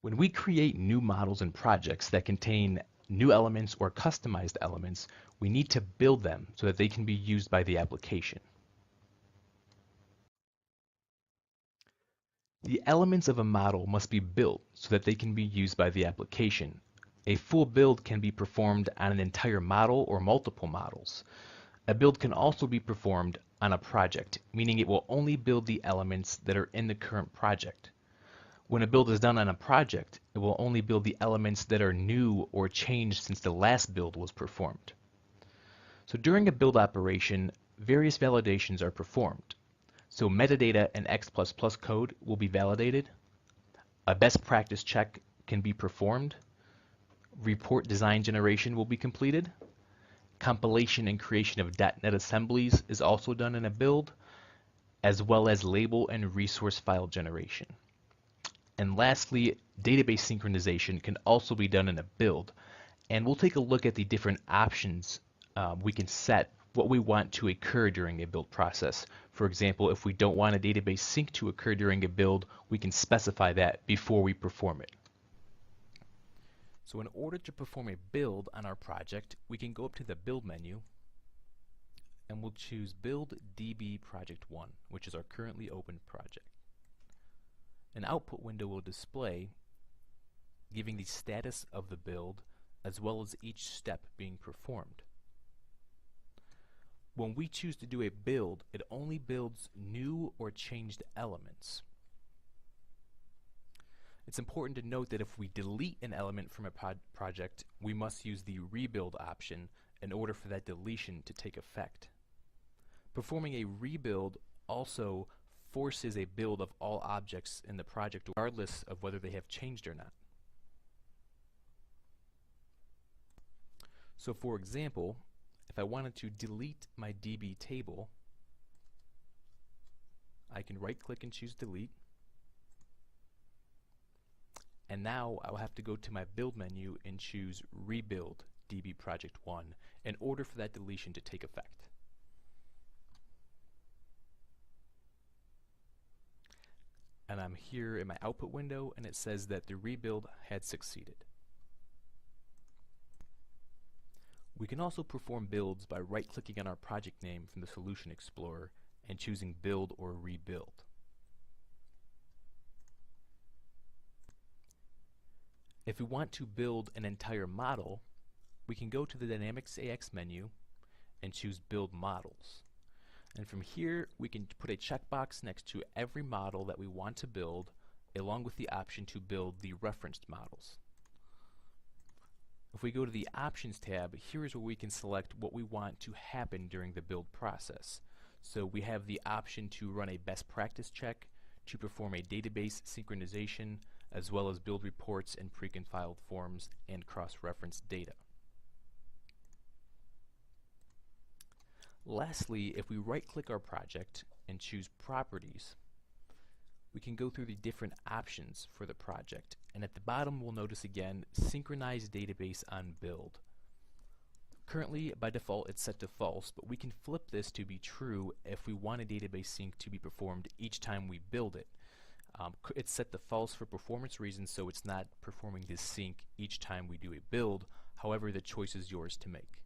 When we create new models and projects that contain new elements or customized elements, we need to build them so that they can be used by the application. The elements of a model must be built so that they can be used by the application. A full build can be performed on an entire model or multiple models. A build can also be performed on a project, meaning it will only build the elements that are in the current project. When a build is done on a project, it will only build the elements that are new or changed since the last build was performed. So during a build operation, various validations are performed. So metadata and X++ code will be validated. A best practice check can be performed. Report design generation will be completed. Compilation and creation of .NET assemblies is also done in a build, as well as label and resource file generation. And lastly, database synchronization can also be done in a build. And we'll take a look at the different options we can set what we want to occur during a build process. For example, if we don't want a database sync to occur during a build, we can specify that before we perform it. So in order to perform a build on our project, we can go up to the Build menu and we'll choose Build DB Project 1, which is our currently open project. An output window will display, giving the status of the build as well as each step being performed. When we choose to do a build, it only builds new or changed elements. It's important to note that if we delete an element from a project, we must use the rebuild option in order for that deletion to take effect. Performing a rebuild also forces a build of all objects in the project regardless of whether they have changed or not. So for example, if I wanted to delete my DB table, I can right click and choose delete. And now I'll have to go to my build menu and choose rebuild DB project 1 in order for that deletion to take effect. And I'm here in my output window and it says that the rebuild had succeeded. We can also perform builds by right-clicking on our project name from the Solution Explorer and choosing Build or Rebuild. If we want to build an entire model, we can go to the Dynamics AX menu and choose Build Models. And from here, we can put a checkbox next to every model that we want to build, along with the option to build the referenced models. If we go to the Options tab, here is where we can select what we want to happen during the build process. So we have the option to run a best practice check, to perform a database synchronization, as well as build reports and precompiled forms and cross-reference data. Lastly, if we right-click our project and choose Properties, we can go through the different options for the project. And at the bottom, we'll notice again, Synchronize Database on Build. Currently, by default, it's set to false, but we can flip this to be true if we want a database sync to be performed each time we build it. It's set to false for performance reasons, so it's not performing this sync each time we do a build. However, the choice is yours to make.